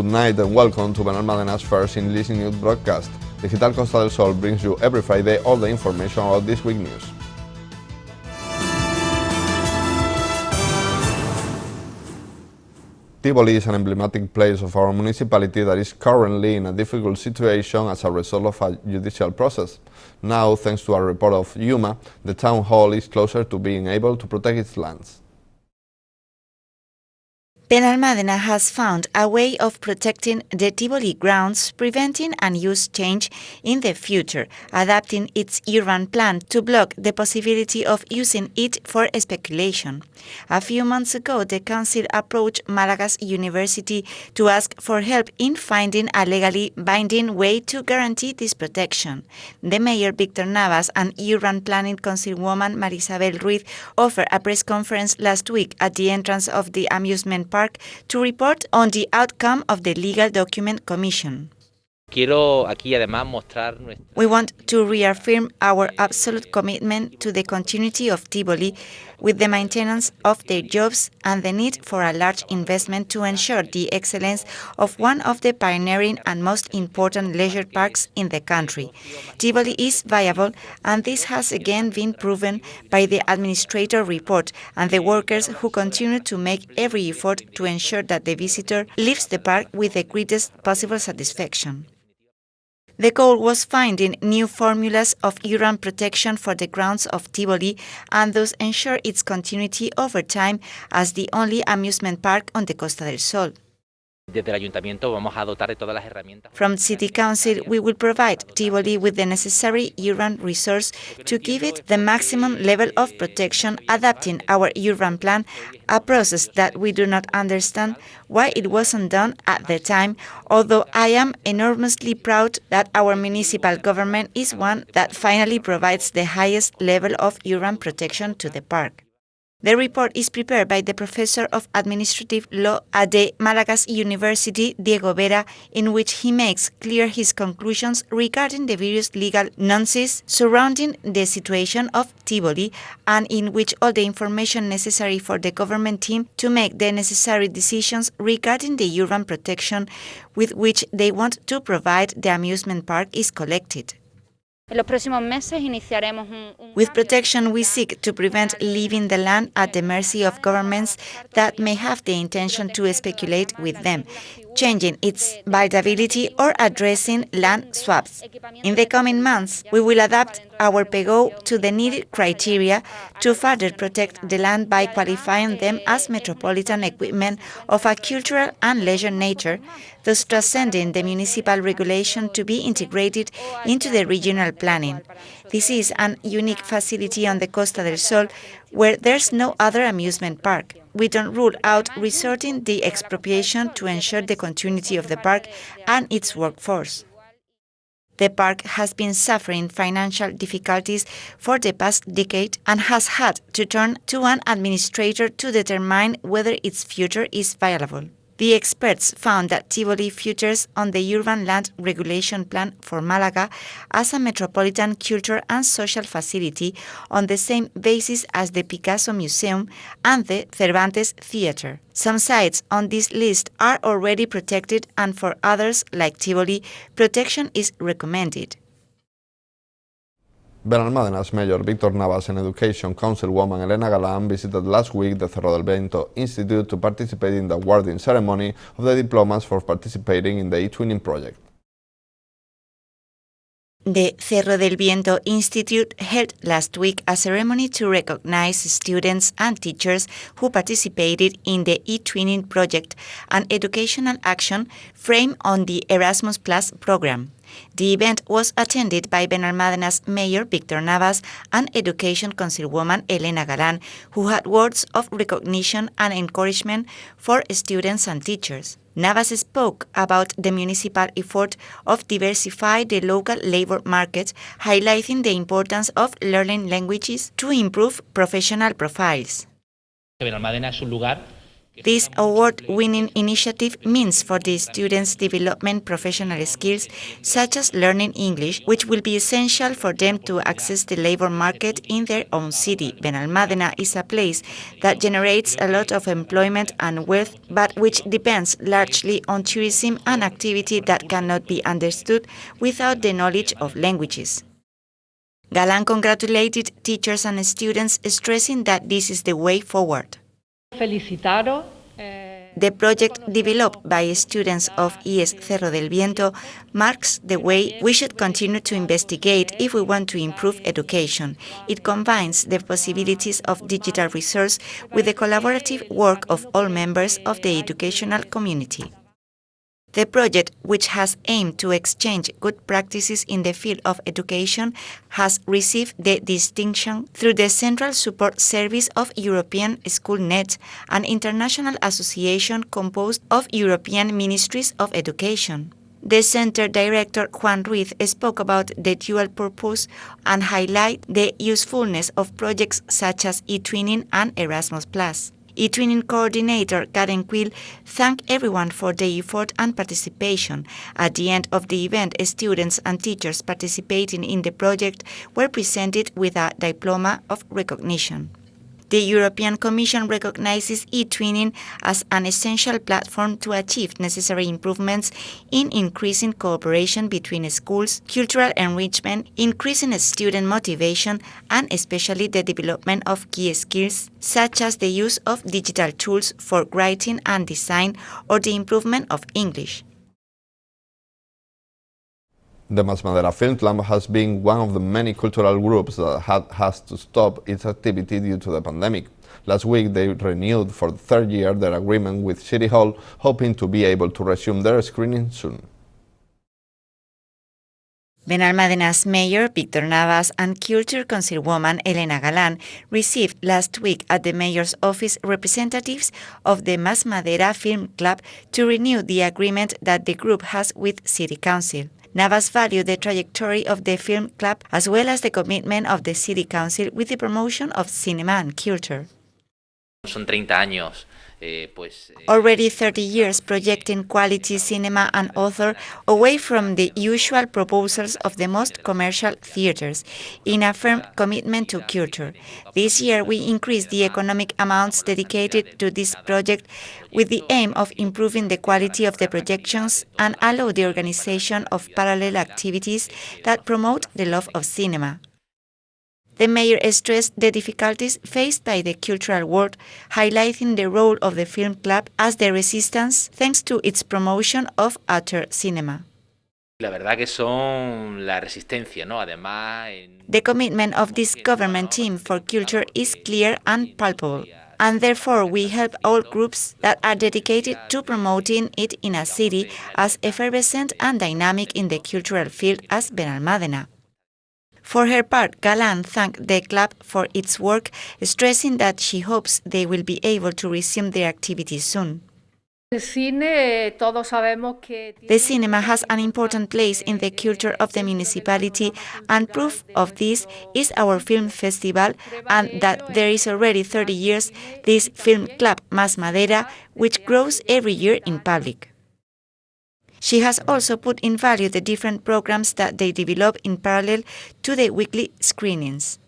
night and welcome to Benalmádena's first English news broadcast. Digital Costa del Sol brings you every Friday all the information about this week's news. Tivoli is an emblematic place of our municipality that is currently in a difficult situation as a result of a judicial process. Now, thanks to a report of Yuma, the town hall is closer to being able to protect its lands. Benalmádena has found a way of protecting the Tivoli grounds, preventing unused change in the future, adapting its urban plan to block the possibility of using it for speculation. A few months ago, the council approached Malaga's university to ask for help in finding a legally binding way to guarantee this protection. The mayor, Victor Navas, and urban planning councilwoman Marisabel Ruiz offered a press conference last week at the entrance of the amusement park to report on the outcome of the legal document commission. We want to reaffirm our absolute commitment to the continuity of Tivoli with the maintenance of their jobs and the need for a large investment to ensure the excellence of one of the pioneering and most important leisure parks in the country. Tivoli is viable, and this has again been proven by the administrator report and the workers who continue to make every effort to ensure that the visitor leaves the park with the greatest possible satisfaction. The goal was finding new formulas of urban protection for the grounds of Tivoli and thus ensure its continuity over time as the only amusement park on the Costa del Sol. From City Council, we will provide Tivoli with the necessary urban resource to give it the maximum level of protection, adapting our urban plan, a process that we do not understand why it wasn't done at the time, although I am enormously proud that our municipal government is one that finally provides the highest level of urban protection to the park. The report is prepared by the Professor of Administrative Law at the Malagas University, Diego Vera, in which he makes clear his conclusions regarding the various legal nuances surrounding the situation of Tivoli, and in which all the information necessary for the government team to make the necessary decisions regarding the urban protection with which they want to provide the amusement park is collected. With protection, we seek to prevent leaving the land at the mercy of governments that may have the intention to speculate with them, changing its viability or addressing land swaps. In the coming months, we will adapt our PEGO to the needed criteria to further protect the land by qualifying them as metropolitan equipment of a cultural and leisure nature, thus transcending the municipal regulation to be integrated into the regional planning. This is an unique facility on the Costa del Sol where there's no other amusement park. We don't rule out resorting the expropriation to ensure the continuity of the park and its workforce. The park has been suffering financial difficulties for the past decade and has had to turn to an administrator to determine whether its future is viable. The experts found that Tivoli futures on the Urban Land Regulation Plan for Malaga as a metropolitan culture and social facility on the same basis as the Picasso Museum and the Cervantes Theatre. Some sites on this list are already protected, and for others, like Tivoli, protection is recommended. Benalmádena's Mayor Victor Navas and Education Councilwoman Elena Galán visited last week the Cerro del Viento Institute to participate in the awarding ceremony of the diplomas for participating in the eTwinning project. The Cerro del Viento Institute held last week a ceremony to recognize students and teachers who participated in the eTwinning project, an educational action framed on the Erasmus Plus program. The event was attended by Benalmádena's Mayor Victor Navas and Education Councilwoman Elena Galán, who had words of recognition and encouragement for students and teachers. Navas spoke about the municipal effort of diversify the local labor market, highlighting the importance of learning languages to improve professional profiles. Benalmádena es un lugar This award-winning initiative means for the students developing professional skills such as learning English, which will be essential for them to access the labor market in their own city. Benalmádena is a place that generates a lot of employment and wealth, but which depends largely on tourism and activity that cannot be understood without the knowledge of languages. Galán congratulated teachers and students, stressing that this is the way forward. The project developed by students of IES Cerro del Viento marks the way we should continue to investigate if we want to improve education. It combines the possibilities of digital resource with the collaborative work of all members of the educational community. The project, which has aimed to exchange good practices in the field of education, has received the distinction through the Central Support Service of European SchoolNet, an international association composed of European Ministries of Education. The Center Director Juan Ruiz spoke about the dual purpose and highlighted the usefulness of projects such as eTwinning and Erasmus+. eTwinning coordinator Karen Quill thanked everyone for their effort and participation. At the end of the event, students and teachers participating in the project were presented with a diploma of recognition. The European Commission recognizes eTwinning as an essential platform to achieve necessary improvements in increasing cooperation between schools, cultural enrichment, increasing student motivation, and especially the development of key skills, such as the use of digital tools for writing and design or the improvement of English. The Masmadera Film Club has been one of the many cultural groups that has to stop its activity due to the pandemic. Last week they renewed for the third year their agreement with City Hall, hoping to be able to resume their screening soon. Benalmádena's mayor, Víctor Navas, and culture councilwoman Elena Galán received last week at the mayor's office representatives of the Masmadera Film Club to renew the agreement that the group has with City Council. Navas valued the trajectory of the film club as well as the commitment of the City Council with the promotion of cinema and culture. Son 30 años. Already 30 years projecting quality cinema and author away from the usual proposals of the most commercial theaters, in a firm commitment to culture. This year we increased the economic amounts dedicated to this project with the aim of improving the quality of the projections and allow the organization of parallel activities that promote the love of cinema. The mayor stressed the difficulties faced by the cultural world, highlighting the role of the film club as the resistance thanks to its promotion of auteur cinema. La verdad que son la resistencia, ¿no? Además, the commitment of this government team for culture is clear and palpable, and therefore we help all groups that are dedicated to promoting it in a city as effervescent and dynamic in the cultural field as Benalmádena. For her part, Galán thanked the club for its work, stressing that she hopes they will be able to resume their activities soon. The cinema has an important place in the culture of the municipality, and proof of this is our film festival, and that there is already 30 years this film club Masmadera, which grows every year in public. She has also put in value the different programs that they develop in parallel to the weekly screenings.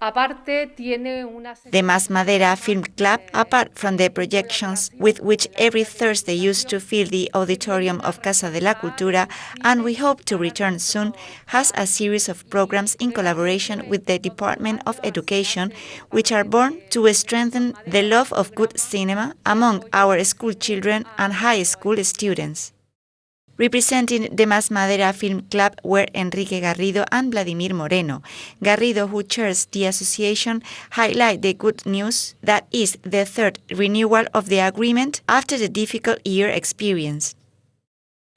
The Masmadera Film Club, apart from the projections with which every Thursday used to fill the auditorium of Casa de la Cultura, and we hope to return soon, has a series of programs in collaboration with the Department of Education, which are born to strengthen the love of good cinema among our school children and high school students. Representing the Masmadera Film Club were Enrique Garrido and Vladimir Moreno. Garrido, who chairs the association, highlighted the good news that is the third renewal of the agreement after the difficult year experienced.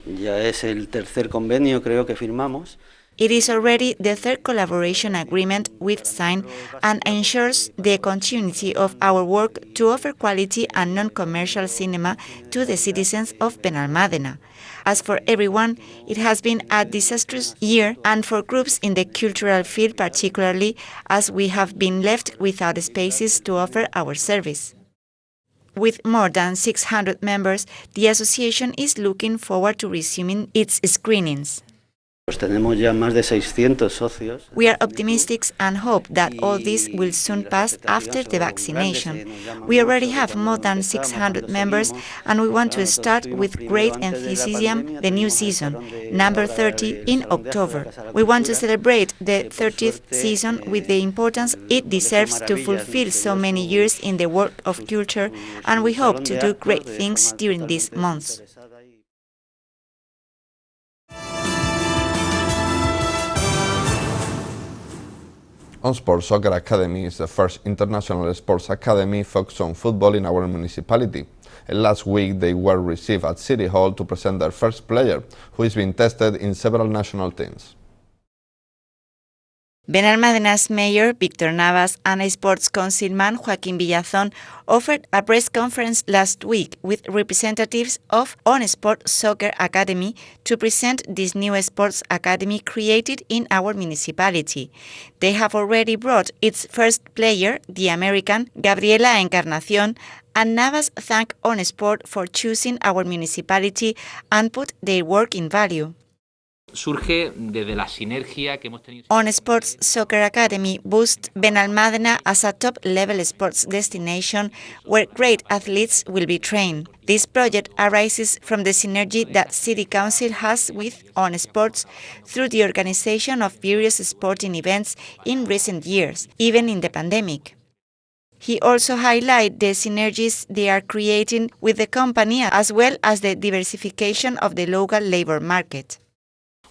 Ya es el tercer convenio, creo que firmamos. It is already the third collaboration agreement we've signed and ensures the continuity of our work to offer quality and non-commercial cinema to the citizens of Benalmádena. As for everyone, it has been a disastrous year, and for groups in the cultural field particularly, as we have been left without spaces to offer our service. With more than 600 members, the association is looking forward to resuming its screenings. Pues tenemos ya más de 600 socios. We are optimistic and hope that all this will soon pass after the vaccination. We already have more than 600 members and we want to start with great enthusiasm the new season, number 30, in October. We want to celebrate the 30th season with the importance it deserves to fulfill so many years in the work of culture, and we hope to do great things during these months. OnSport Soccer Academy is the first international sports academy focused on football in our municipality. And last week they were received at City Hall to present their first player, who is being tested in several national teams. Benalmádena's mayor, Víctor Navas, and sports councilman Joaquín Villazón offered a press conference last week with representatives of OnSport Soccer Academy to present this new sports academy created in our municipality. They have already brought its first player, the American Gabriela Encarnación, and Navas thanked OnSport for choosing our municipality and put their work in value. Surge desde la sinergia que hemos tenido. OnSports Soccer Academy boosts Benalmádena as a top-level sports destination where great athletes will be trained. This project arises from the synergy that City Council has with OnSports through the organization of various sporting events in recent years, even in the pandemic. He also highlighted the synergies they are creating with the company as well as the diversification of the local labor market.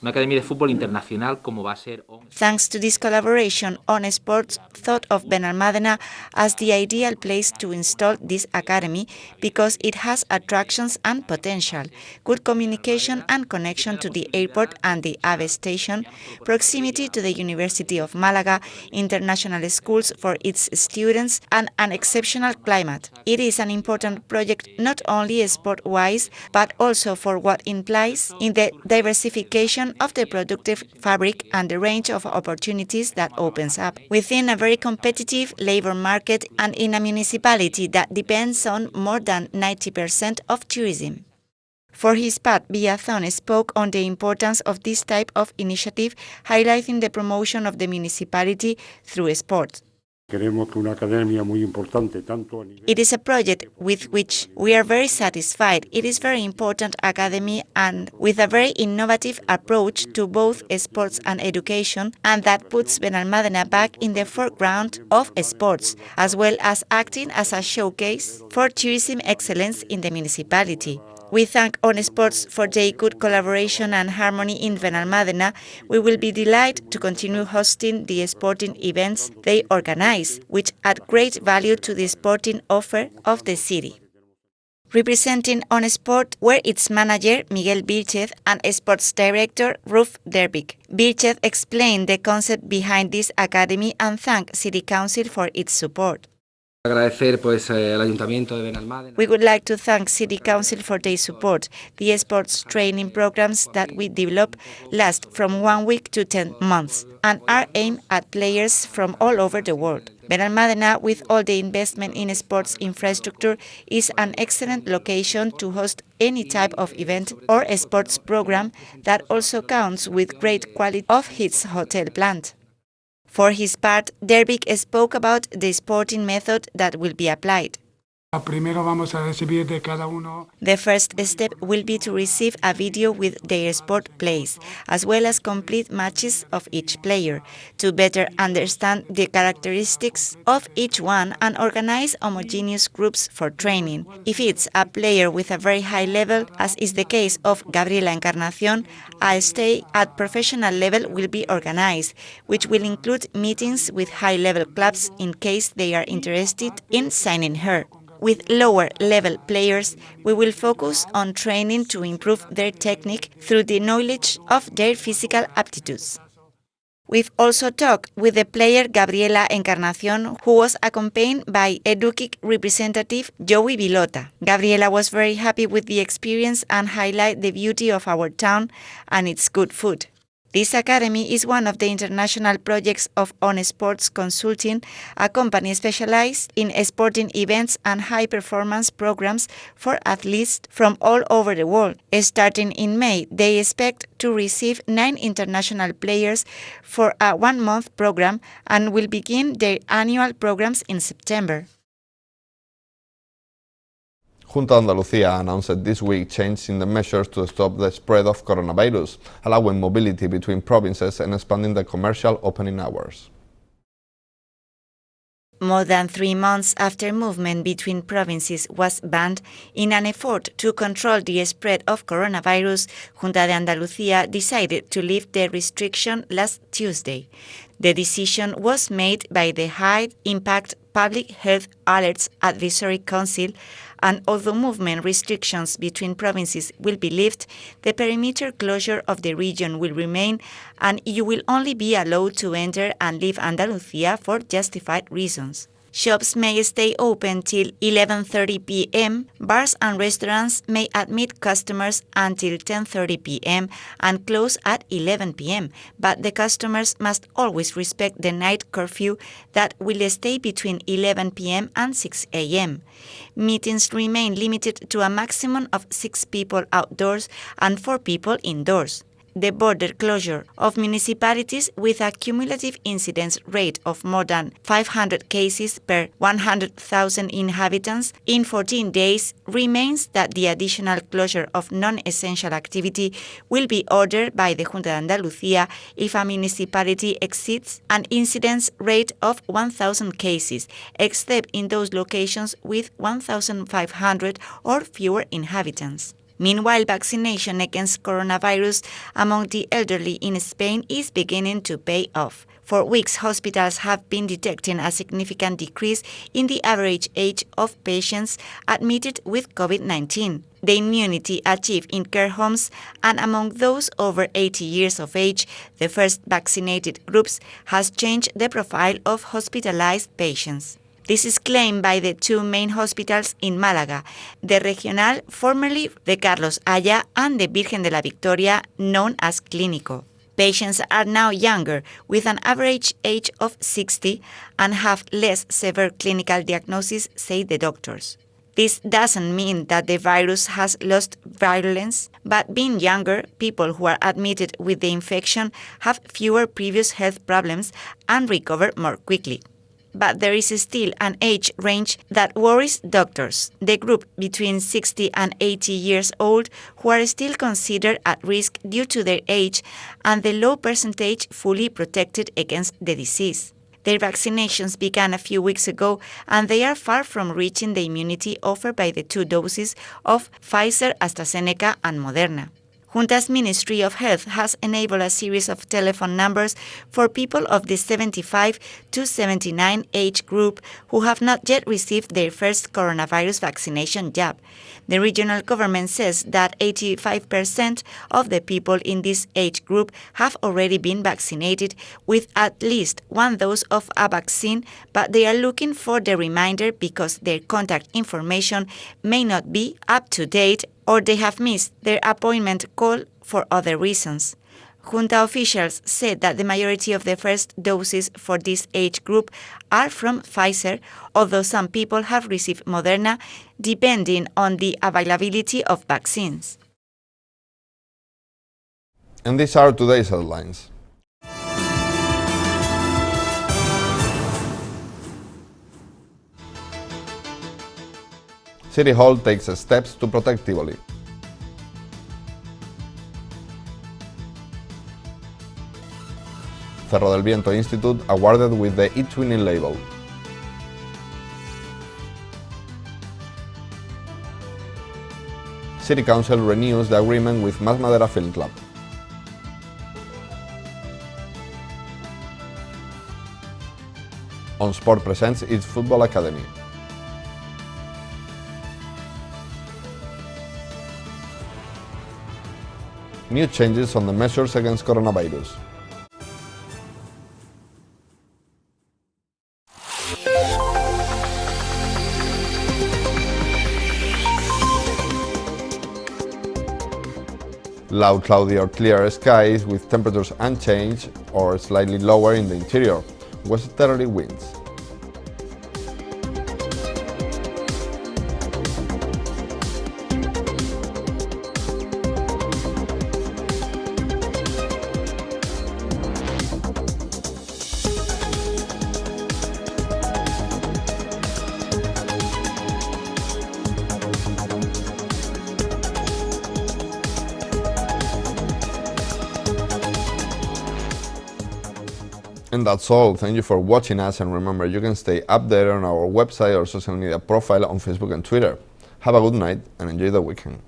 Una academia de fútbol internacional como va a ser. Thanks to this collaboration, OnSports thought of Benalmádena as the ideal place to install this academy because it has attractions and potential, good communication and connection to the airport and the AVE station, proximity to the University of Malaga, international schools for its students, and an exceptional climate. It is an important project not only sport-wise, but also for what it implies in the diversification of the productive fabric and the range of opportunities that opens up within a very competitive labor market and in a municipality that depends on more than 90% of tourism. For his part, Villazón spoke on the importance of this type of initiative, highlighting the promotion of the municipality through sport. It is a project with which we are very satisfied. It is a very important academy and with a very innovative approach to both sports and education, and that puts Benalmádena back in the foreground of sports, as well as acting as a showcase for tourism excellence in the municipality. We thank OnSports for their good collaboration and harmony in Benalmádena. We will be delighted to continue hosting the sporting events they organize, which add great value to the sporting offer of the city. Representing OnSport were its manager, Miguel Vilchez, and sports director, Ruf Derbig. Vilchez explained the concept behind this academy and thanked City Council for its support. Agradecer al Ayuntamiento de Benalmádena. We would like to thank City Council for their support. The sports training programs that we develop last from 1 week to 10 months and are aimed at players from all over the world. Benalmádena, with all the investment in sports infrastructure, is an excellent location to host any type of event or sports program that also counts with great quality of its hotel plant. For his part, Derbig spoke about the sporting method that will be applied. The first step will be to receive a video with their sport plays, as well as complete matches of each player, to better understand the characteristics of each one and organize homogeneous groups for training. If it's a player with a very high level, as is the case of Gabriela Encarnación, a stay at professional level will be organized, which will include meetings with high-level clubs in case they are interested in signing her. With lower-level players, we will focus on training to improve their technique through the knowledge of their physical aptitudes. We've also talked with the player Gabriela Encarnación, who was accompanied by Eduquic representative Joey Vilota. Gabriela was very happy with the experience and highlighted the beauty of our town and its good food. This academy is one of the international projects of On Sports Consulting, a company specialized in sporting events and high-performance programs for athletes from all over the world. Starting in May, they expect to receive 9 international players for a one-month program and will begin their annual programs in September. Junta de Andalucía announced this week changes in the measures to stop the spread of coronavirus, allowing mobility between provinces and expanding the commercial opening hours. More than 3 months after movement between provinces was banned in an effort to control the spread of coronavirus, Junta de Andalucía decided to lift the restriction last Tuesday. The decision was made by the High Impact Public Health Alerts Advisory Council, and although movement restrictions between provinces will be lifted, the perimeter closure of the region will remain, and you will only be allowed to enter and leave Andalucía for justified reasons. Shops may stay open till 11:30 p.m., bars and restaurants may admit customers until 10:30 p.m. and close at 11 p.m., but the customers must always respect the night curfew that will stay between 11 p.m. and 6 a.m. Meetings remain limited to a maximum of 6 people outdoors and 4 people indoors. The border closure of municipalities with a cumulative incidence rate of more than 500 cases per 100,000 inhabitants in 14 days remains that the additional closure of non-essential activity will be ordered by the Junta de Andalucía if a municipality exceeds an incidence rate of 1,000 cases, except in those locations with 1,500 or fewer inhabitants. Meanwhile, vaccination against coronavirus among the elderly in Spain is beginning to pay off. For weeks, hospitals have been detecting a significant decrease in the average age of patients admitted with COVID-19. The immunity achieved in care homes and among those over 80 years of age, the first vaccinated groups, has changed the profile of hospitalized patients. This is claimed by the 2 main hospitals in Málaga, the Regional, formerly the Carlos Haya, and the Virgen de la Victoria, known as Clínico. Patients are now younger, with an average age of 60, and have less severe clinical diagnosis, say the doctors. This doesn't mean that the virus has lost virulence, but being younger, people who are admitted with the infection have fewer previous health problems and recover more quickly. But there is still an age range that worries doctors, the group between 60 and 80 years old who are still considered at risk due to their age and the low percentage fully protected against the disease. Their vaccinations began a few weeks ago and they are far from reaching the immunity offered by the 2 doses of Pfizer, AstraZeneca and Moderna. Junta's Ministry of Health has enabled a series of telephone numbers for people of the 75 to 79 age group who have not yet received their first coronavirus vaccination jab. The regional government says that 85% of the people in this age group have already been vaccinated with at least 1 dose of a vaccine, but they are looking for the remainder because their contact information may not be up to date or they have missed their appointment call for other reasons. Junta officials said that the majority of the first doses for this age group are from Pfizer, although some people have received Moderna, depending on the availability of vaccines. And these are today's headlines. City Hall takes steps to protect Tivoli. Cerro del Viento Institute awarded with the eTwinning label. City Council renews the agreement with Mas Madera Film Club. On Sport presents its Football Academy. New changes on the measures against coronavirus. Low, cloudy or clear skies with temperatures unchanged or slightly lower in the interior. Westerly winds. And that's all. Thank you for watching us, and remember, you can stay updated on our website or social media profile on Facebook and Twitter. Have a good night and enjoy the weekend.